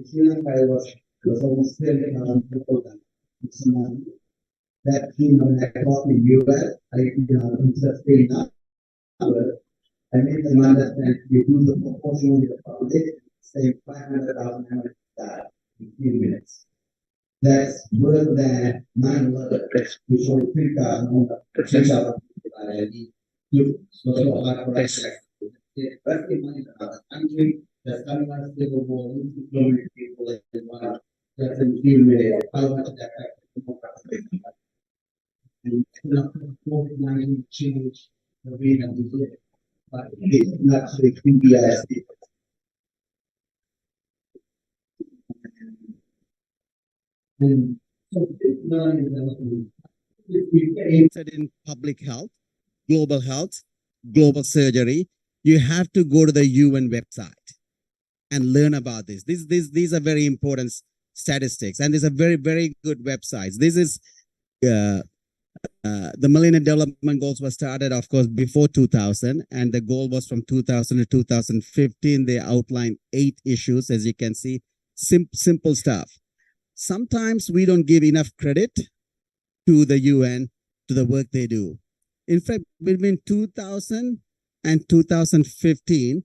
Sri Lanka was almost 30,000 people that someone that when I talk in US, instead of saying number, I made them understand you do the proportion of the foundation, say 500,000 that in 3 minutes. That's more than 9 which only 3,000 on the potential you so hard for us. But in the country, the Tamil civil war, people in one just in 3 minutes, how much that and COVID-19 change the way that we live. But it's not so it can be as and so if we interested in public health, global surgery, you have to go to the UN website and learn about this. These are very important statistics, and these are very, very good websites. This is the Millennium Development Goals were started, of course, before 2000, and the goal was from 2000 to 2015. They outlined 8 issues, as you can see, simple stuff. Sometimes we don't give enough credit to the UN, to the work they do. In fact, between 2000 and 2015,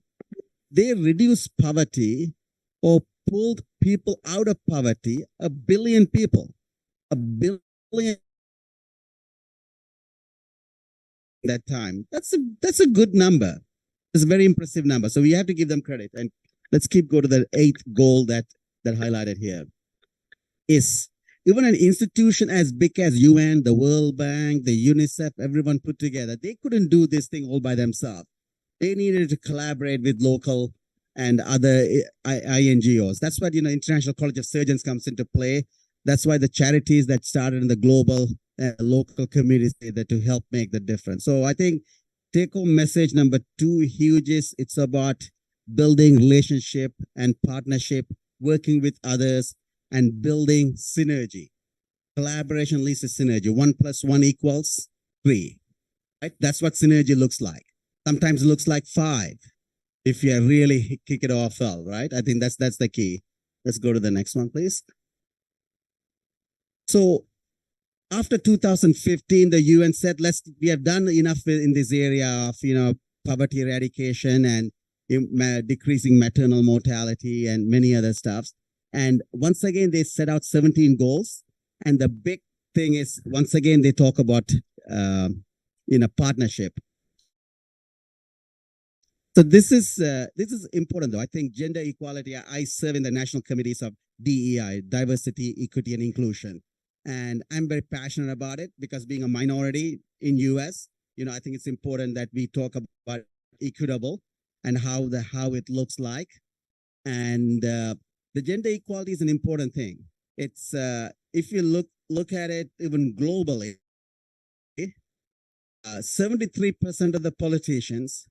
they reduced poverty or pulled people out of poverty, 1 billion people, 1 billion that time. That's a good number. It's a very impressive number. So we have to give them credit. And let's go to the 8th goal that highlighted here. Is even an institution as big as UN, the World Bank, the UNICEF, everyone put together, they couldn't do this thing all by themselves. They needed to collaborate with local and other INGOs. That's what, International College of Surgeons comes into play. That's why the charities that started in the global local communities that to help make the difference. So I think take-home message number 2, huge is it's about building relationship and partnership, working with others, and building synergy. Collaboration leads to synergy. 1 + 1 = 3. Right? That's what synergy looks like. Sometimes it looks like 5 if you really kick it off well, right? I think that's the key. Let's go to the next one, please. So after 2015, the UN said, we have done enough in this area of, poverty eradication and decreasing maternal mortality and many other stuffs. And once again, they set out 17 goals. And the big thing is, once again, they talk about, partnership. So this is important, though. I think gender equality, I serve in the national committees of DEI, diversity, equity, and inclusion. And I'm very passionate about it because being a minority in US, I think it's important that we talk about equitable and how it looks like. And the gender equality is an important thing. It's if you look at it even globally, 73% of the politicians,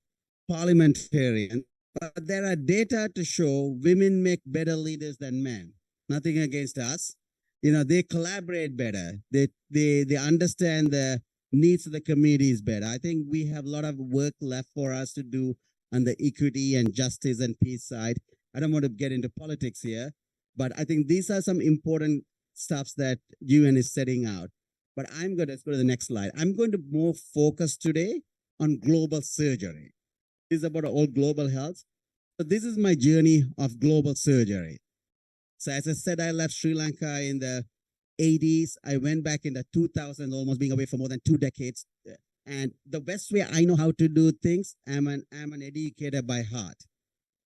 parliamentarians, but there are data to show women make better leaders than men. Nothing against us. They collaborate better. They understand the needs of the communities better. I think we have a lot of work left for us to do on the equity and justice and peace side. I don't want to get into politics here, but I think these are some important stuffs that UN is setting out. But let's go to the next slide. I'm going to more focus today on global surgery. This is about all global health. So this is my journey of global surgery. So as I said, I left Sri Lanka in the 80s. I went back in the 2000s, almost being away for more than 2 decades. And the best way I know how to do things, I'm an educator by heart.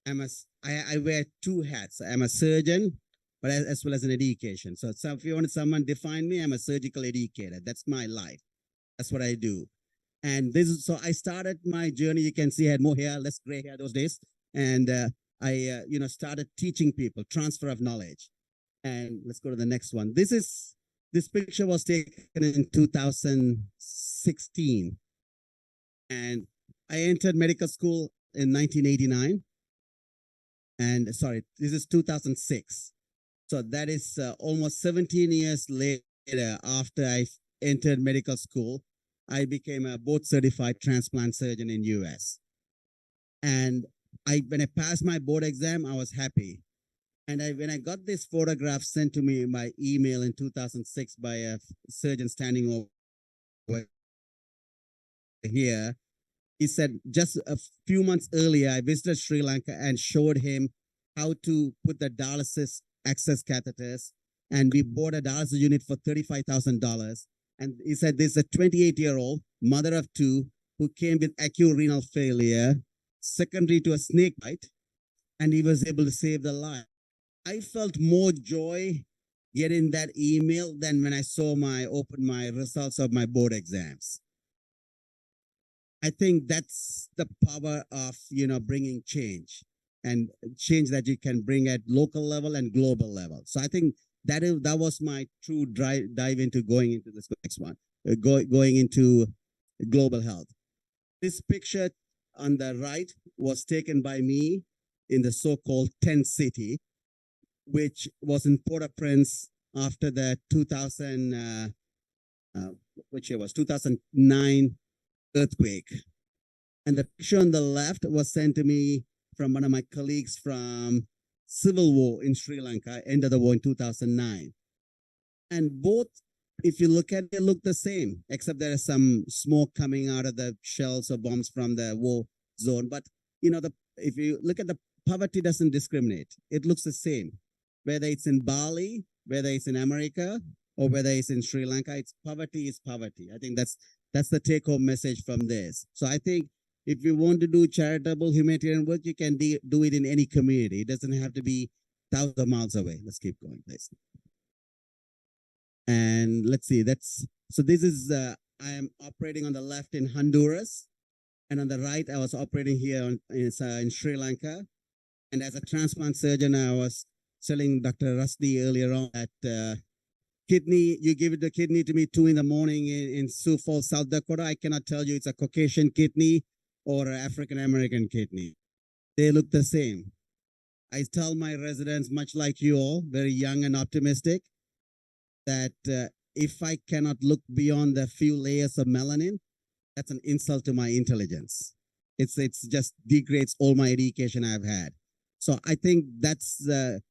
I wear 2 hats. I'm a surgeon, but as well as an education. So if you want someone define me, I'm a surgical educator. That's my life. That's what I do. And so I started my journey. You can see I had more hair, less gray hair those days. And I started teaching people, transfer of knowledge. And let's go to the next one. This picture was taken in 2016. And I entered medical school in 1989. And sorry, this is 2006. So that is almost 17 years later after I entered medical school, I became a board certified transplant surgeon in US. And when I passed my board exam, I was happy. And when I got this photograph sent to me by email in 2006 by a surgeon standing over here, he said just a few months earlier, I visited Sri Lanka and showed him how to put the dialysis access catheters. And we bought a dialysis unit for $35,000. And he said there's a 28-year-old mother of two who came with acute renal failure, secondary to a snake bite, and he was able to save the life. I felt more joy getting that email than when I opened my results of my board exams. I think that's the power of, bringing change, and change that you can bring at local level and global level. So I think that was my true dive into going into this next one, going into global health. This picture on the right was taken by me in the so-called tent city, which was in Port-au-Prince after the 2009 earthquake. And the picture on the left was sent to me from one of my colleagues from civil war in Sri Lanka, end of the war in 2009. And both, if you look at it, look the same, except there is some smoke coming out of the shells or bombs from the war zone. But, if you look at the poverty doesn't discriminate. It looks the same, whether it's in Bali, whether it's in America, or whether it's in Sri Lanka. It's poverty is poverty. I think that's the take-home message from this. So I think if you want to do charitable humanitarian work, you can do it in any community. It doesn't have to be thousands of miles away. Let's keep going, please. And let's see, so this is, I am operating on the left in Honduras, and on the right, I was operating here in Sri Lanka. And as a transplant surgeon, I was telling Dr. Rusty earlier on that kidney, you give the kidney to me 2 a.m. in Sioux Falls, South Dakota. I cannot tell you it's a Caucasian kidney or an African-American kidney. They look the same. I tell my residents, much like you all, very young and optimistic, that if I cannot look beyond the few layers of melanin, that's an insult to my intelligence. It's just degrades all my education I've had. So I think that's the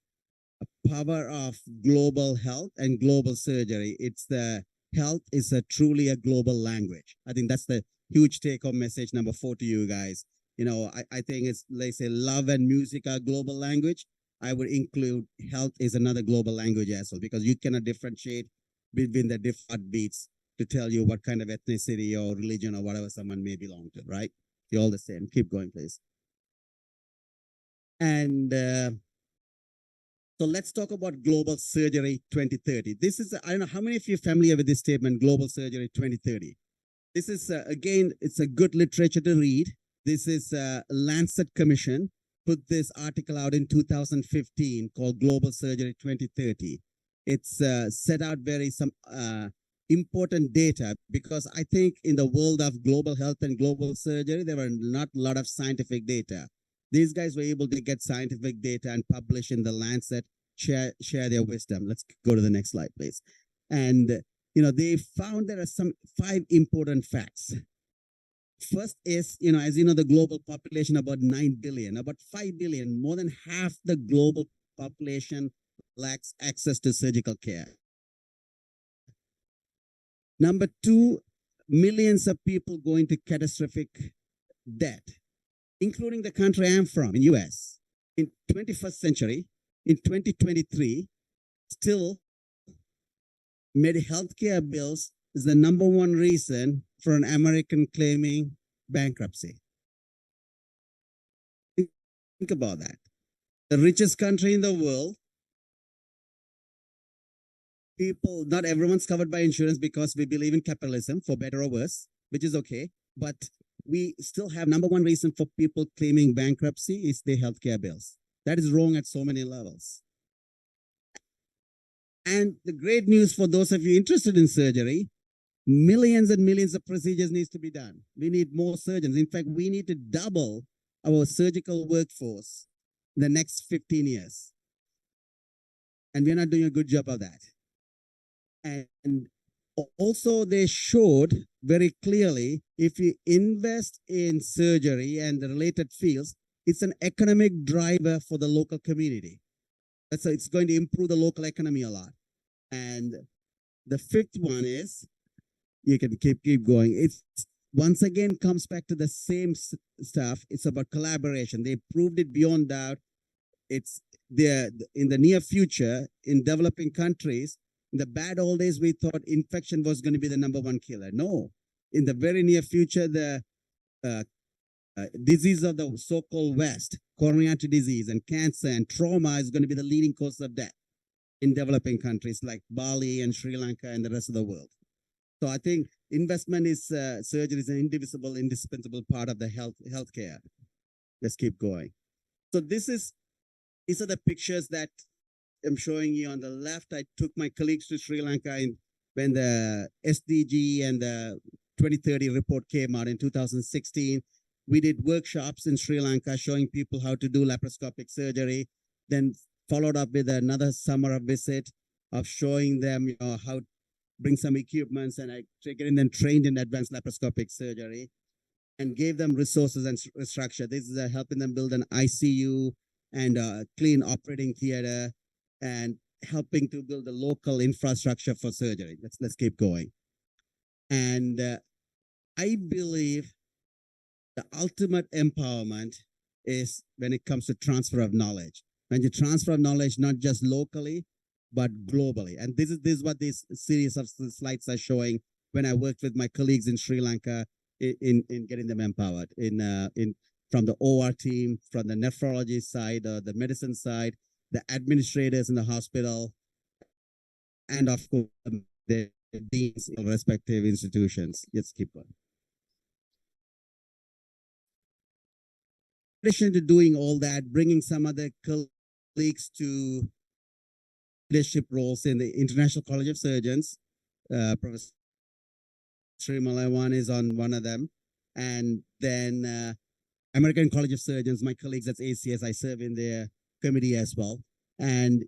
power of global health and global surgery. It's the health is truly a global language. I think that's the huge take-home message number 4 to you guys. I think it's, like say, love and music are global language. I would include health is another global language as well, because you cannot differentiate between the different beats to tell you what kind of ethnicity or religion or whatever someone may belong to, right? You're all the same. Keep going, please. And so let's talk about Global Surgery 2030. This is, I don't know how many of you are familiar with this statement, Global Surgery 2030. This is, again, it's a good literature to read. This is Lancet Commission put this article out in 2015 called Global Surgery 2030. It's set out some important data, because I think in the world of global health and global surgery, there were not a lot of scientific data. These guys were able to get scientific data and publish in the Lancet, share their wisdom. Let's go to the next slide, please. And, they found there are some 5 important facts. First is, as you know, the global population, about 9 billion, about 5 billion, more than half the global population lacks access to surgical care. Number 2, millions of people go into catastrophic debt, including the country I'm from, in US. In 21st century, in 2023, still, healthcare bills is the number 1 reason for an American claiming bankruptcy. Think about that. The richest country in the world, people, not everyone's covered by insurance because we believe in capitalism, for better or worse, which is okay. But we still have number 1 reason for people claiming bankruptcy is their healthcare bills. That is wrong at so many levels. And the great news for those of you interested in surgery, millions and millions of procedures needs to be done. We need more surgeons. In fact, we need to double our surgical workforce in the next 15 years. And we're not doing a good job of that. And also they showed very clearly, if you invest in surgery and the related fields, it's an economic driver for the local community. So it's going to improve the local economy a lot. And the fifth one is, you can keep going. It's once again comes back to the same stuff. It's about collaboration. They proved it beyond doubt. It's there in the near future in developing countries. In the bad old days, we thought infection was going to be the number one killer. No, in the very near future, the disease of the so-called West, coronary artery disease and cancer and trauma is going to be the leading cause of death in developing countries like Bali and Sri Lanka and the rest of the world. So I think investment is surgery is an indivisible, indispensable part of the healthcare. Let's keep going. So these are the pictures that I'm showing you on the left. I took my colleagues to Sri Lanka when the SDG and the 2030 report came out in 2016. We did workshops in Sri Lanka showing people how to do laparoscopic surgery, then followed up with another summer visit of showing them how to bring some equipments, and I getting them trained in advanced laparoscopic surgery and gave them resources and structure. This is helping them build an ICU and a clean operating theater and helping to build a local infrastructure for surgery. Let's keep going. And I believe the ultimate empowerment is when it comes to transfer of knowledge. When you transfer knowledge, not just locally, but globally. And this is what this series of slides are showing when I worked with my colleagues in Sri Lanka in getting them empowered from the OR team, from the nephrology side, the medicine side, the administrators in the hospital, and of course, the deans in respective institutions. Let's keep going. In addition to doing all that, bringing some other colleagues to leadership roles in the International College of Surgeons. Professor Sri Malawan is on one of them. And then American College of Surgeons, my colleagues at ACS, I serve in their committee as well. And,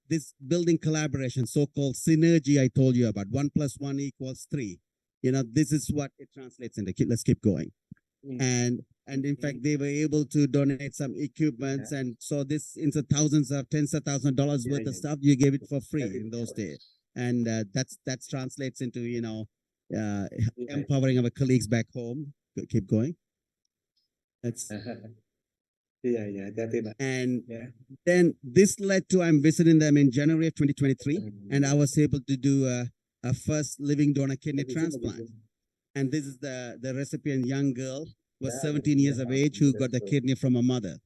this building collaboration, so-called synergy I told you about, 1 + 1 = 3. This is what it translates into. Let's keep going. And in fact, they were able to donate some equipments. And so this into tens of thousands of dollars worth of stuff, you gave it for free in those days. And that translates into, empowering our colleagues back home. Keep going. That's and then this led to I'm visiting them in January of 2023, and I was able to do a first living donor kidney transplant. And this is the recipient, young girl, was 17 years of age, who got the kidney from her mother.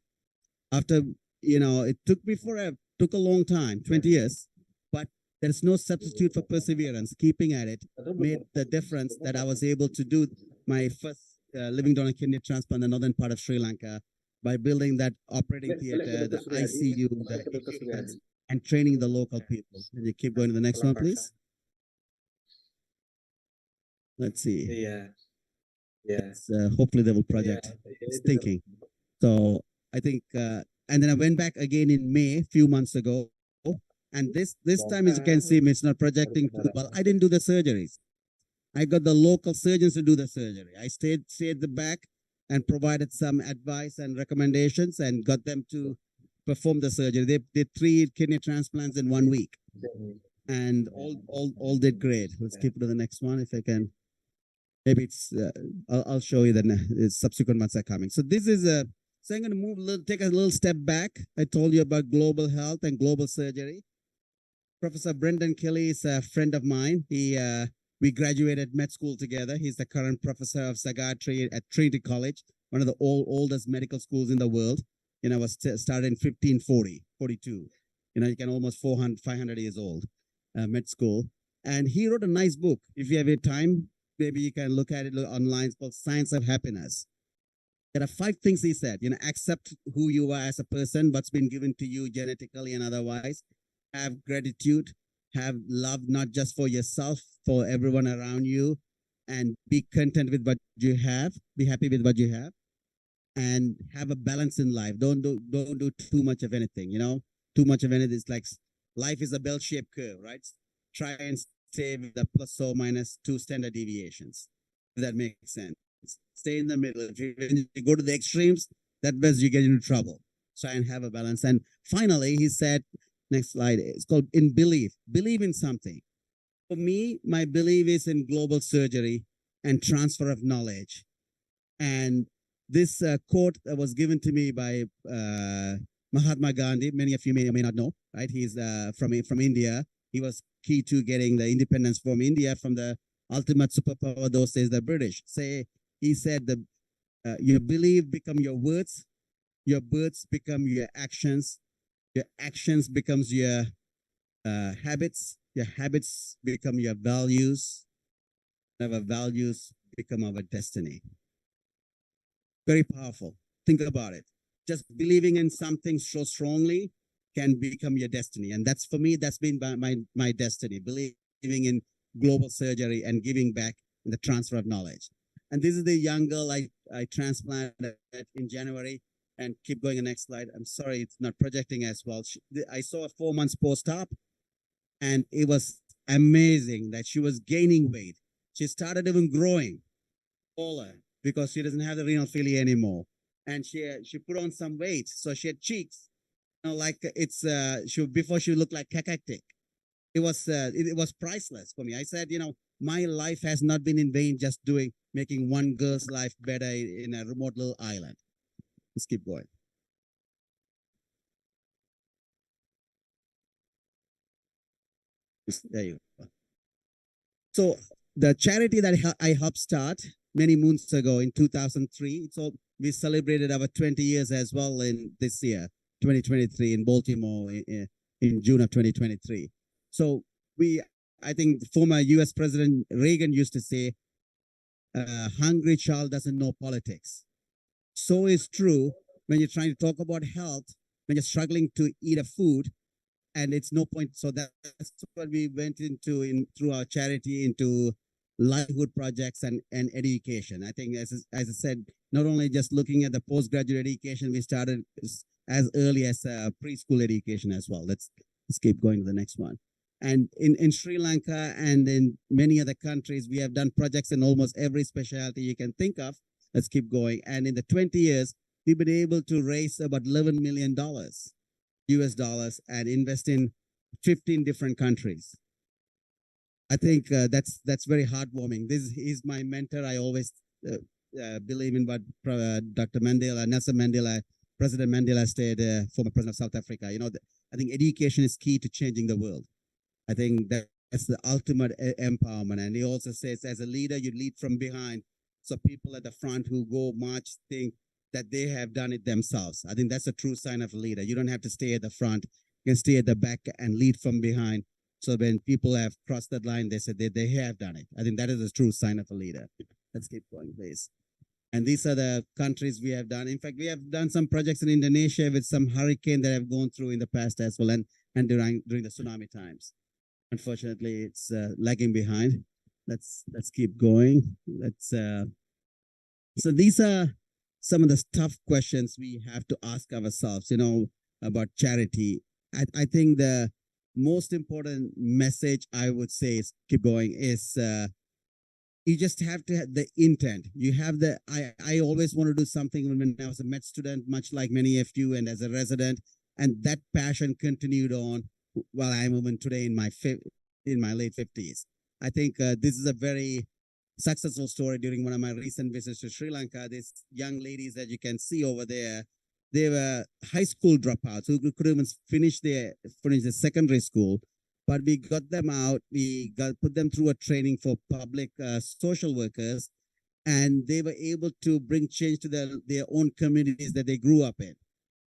After, it took a long time, 20 years, but there's no substitute for perseverance. Keeping at it made the difference that I was able to do my first living donor kidney transplant in the northern part of Sri Lanka by building that operating theater, the ICU, the equipment, and training the local people. Can you keep going to the next one, please? Let's see. Hopefully they will project. It's thinking. So I think, and then I went back again in May, a few months ago. And this time, as you can see, it's not projecting too well. I didn't do the surgeries. I got the local surgeons to do the surgery. I stayed at the back and provided some advice and recommendations and got them to perform the surgery. They did 3 kidney transplants in 1 week. And all did great. Let's keep it to the next one if I can. Maybe it's, I'll show you the subsequent months are coming. So this is so I'm going to take a little step back. I told you about global health and global surgery. Professor Brendan Kelly is a friend of mine. We graduated med school together. He's the current professor of psychiatry at Trinity College, one of the oldest medical schools in the world. Was started in 1542. You can almost 500 years old, med school. And he wrote a nice book. If you have time, maybe you can look at it online. It's called Science of Happiness. There are 5 things he said. Accept who you are as a person, what's been given to you genetically and otherwise. Have gratitude, have love, not just for yourself, for everyone around you, and be content with what you have. Be happy with what you have, and have a balance in life. Don't do too much of anything. Too much of anything is like life is a bell-shaped curve, right? Try and stay with the ±2 standard deviations. If that makes sense. Stay in the middle. If you go to the extremes, that means you get into trouble. Try and have a balance. And finally, he said, Next slide. It's called in belief. Believe in something. For me, my belief is in global surgery and transfer of knowledge. And this quote that was given to me by Mahatma Gandhi, many of you may or may not know, right? He's from India. He was key to getting the independence from India from the ultimate superpower those days, the British. He said that your belief become your words become your actions becomes your habits become your values, and our values become our destiny. Very powerful. Think about it. Just believing in something so strongly can become your destiny. And that's, for me, that's been my destiny, believing in global surgery and giving back in the transfer of knowledge. And this is the young girl I transplanted in January. And keep going the next slide. I'm sorry, it's not projecting as well. I saw a 4 months post-op, and it was amazing that she was gaining weight. She started even growing taller because she doesn't have the renal failure anymore. And she put on some weight, so she had cheeks, like it's before she looked like cacactic. It was priceless for me. I said, my life has not been in vain just making one girl's life better in a remote little island. Let's keep going. There you go. So the charity that I helped start many moons ago in 2003, so we celebrated our 20 years as well in this year, 2023 in Baltimore in June of 2023. So I think former US President Reagan used to say, a hungry child doesn't know politics. So is true when you're trying to talk about health, when you're struggling to eat a food, and it's no point. So that's what we went into through our charity into livelihood projects and education. I think, as I said, not only just looking at the postgraduate education, we started as early as preschool education as well. Let's keep going to the next one. And in Sri Lanka and in many other countries, we have done projects in almost every specialty you can think of. Let's keep going. And in the 20 years, we've been able to raise about $11 million US dollars and invest in 15 different countries. I think that's very heartwarming. He's my mentor. I always believe in what Dr. Mandela, Nelson Mandela, President Mandela said, former president of South Africa. I think education is key to changing the world. I think that's the ultimate empowerment. And he also says, as a leader, you lead from behind. So people at the front who go march think that they have done it themselves. I think that's a true sign of a leader. You don't have to stay at the front. You can stay at the back and lead from behind. So when people have crossed that line, they said they have done it. I think that is a true sign of a leader. Let's keep going, please. And these are the countries we have done. In fact, we have done some projects in Indonesia with some hurricane that have gone through in the past as well, and during the tsunami times. Unfortunately, it's lagging behind. Let's keep going. So these are some of the tough questions we have to ask ourselves, about charity. I think the most important message I would say is keep going is you just have to have the intent. You have I always want to do something when I was a med student, much like many of you, and as a resident, and that passion continued on while I'm even today in my late 50s. I think this is a very successful story. During one of my recent visits to Sri Lanka, these young ladies that you can see over there, they were high school dropouts who could even finish the secondary school, but we got them out. We put them through a training for public social workers, and they were able to bring change to their own communities that they grew up in.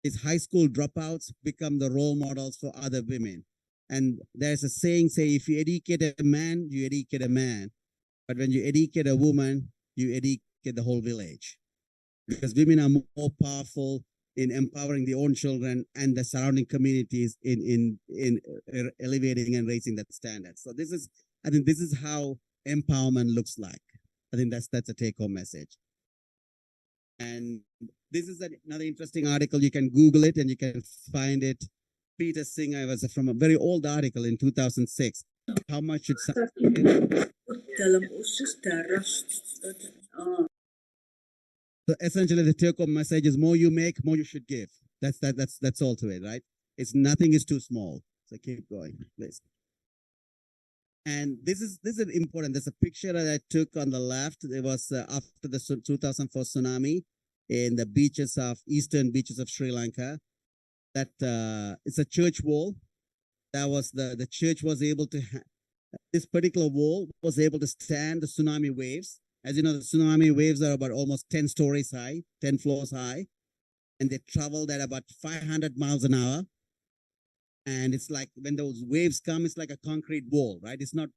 These high school dropouts become the role models for other women. And there's a saying, if you educate a man, you educate a man. But when you educate a woman, you educate the whole village. Because women are more powerful in empowering their own children and the surrounding communities in elevating and raising that standard. So I think this is how empowerment looks like. I think that's a take-home message. And this is another interesting article. You can Google it and you can find it. Peter Singer was from a very old article in 2006. How much should so essentially the take-home message is more you make, more you should give. That's all to it, right? It's nothing is too small. So keep going, please. And this is important. There's a picture that I took on the left. It was after the 2004 tsunami in the beaches of eastern beaches of Sri Lanka. That it's a church wall. That was the church was able to this particular wall was able to stand the tsunami waves. As you know, the tsunami waves are about almost 10 stories high, 10 floors high, and they traveled at about 500 miles an hour. And it's like when those waves come, it's like a concrete wall, right? It's not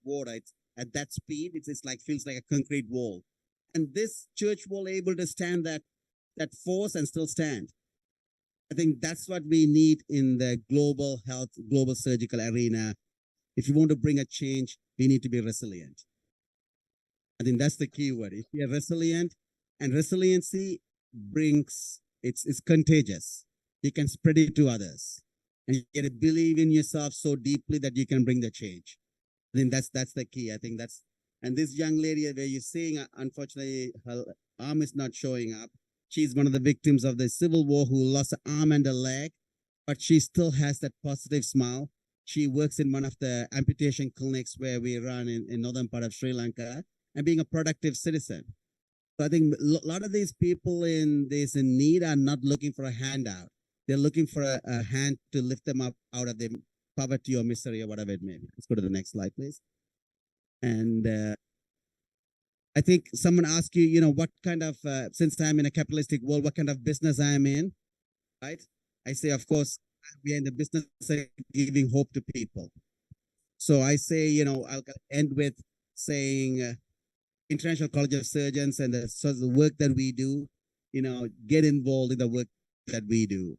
water. It's at that speed. It's like feels like a concrete wall. And this church wall able to stand that force and still stand. I think that's what we need in the global health, global surgical arena. If you want to bring a change, we need to be resilient. I think that's the key word. If we are resilient, and resiliency brings it's contagious. You can spread it to others. And you get to believe in yourself so deeply that you can bring the change. I think that's the key. I think that's, and this young lady where you're seeing, unfortunately, her arm is not showing up. She's one of the victims of the civil war who lost an arm and a leg, but she still has that positive smile. She works in one of the amputation clinics where we run in northern part of Sri Lanka and being a productive citizen. So I think a lot of these people in need are not looking for a handout. They're looking for a hand to lift them up out of their poverty or misery or whatever it may be. Let's go to the next slide, please. And I think someone asked you, what kind of, since I'm in a capitalistic world, what kind of business I'm in, right? I say, of course, we are in the business of giving hope to people. So I say, I'll end with saying International College of Surgeons and the work that we do, get involved in the work that we do.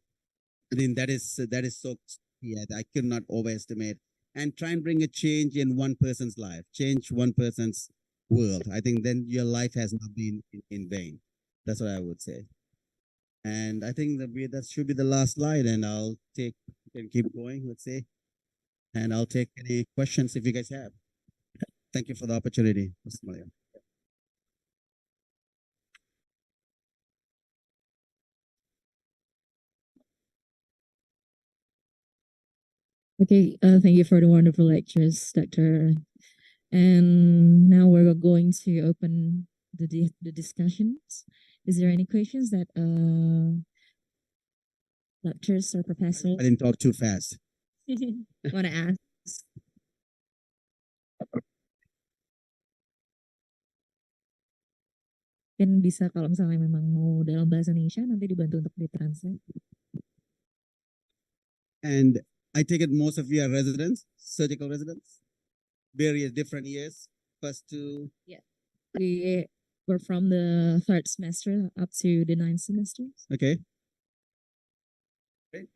I think that is so, yeah, I cannot overestimate. And try and bring a change in one person's life, change one person's world. I think then your life has not been in vain. That's what I would say. And I think that should be the last slide, and I'll take, and keep going, let's say. And I'll take any questions if you guys have. Thank you for the opportunity, Mr. Malia. Okay, thank you for the wonderful lectures, Dr. And now we're going to open the discussions. Is there any questions that lecturers or professors I didn't talk too fast. want to ask? Kan bisa kalau misalnya memang mau dalam bahasa Indonesia nanti dibantu untuk ditranslate. And I take it most of you are residents, surgical residents, various different years, first to. Yeah, we were from the 3rd semester up to the 9th semester. Okay. Great.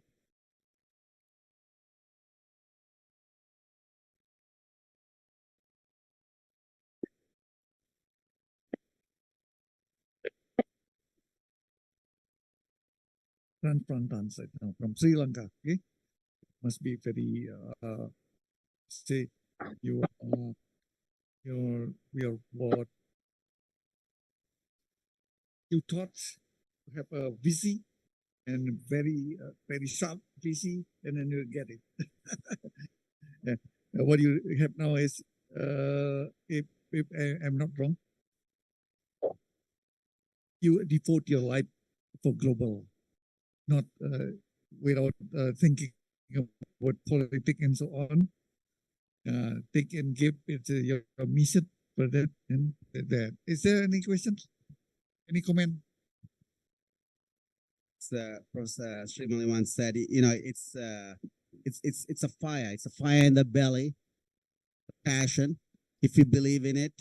Transplant from Sri Lanka. Okay, must be very say your what you thought have a vision and very sharp vision, and then you get it. Yeah. What you have now is if I'm not wrong, you devote your life for global, not without thinking about politics and so on. Take and give it's your mission for that and that. Is there any questions? Any comment? Professor Srimali once said, it's a fire. It's a fire in the belly, passion. If you believe in it,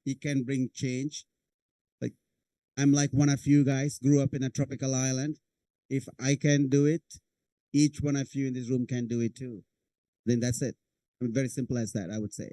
you can bring change. Like I'm like one of you guys, grew up in a tropical island. If I can do it, each one of you in this room can do it too. Then that's it. I mean, very simple as that, I would say,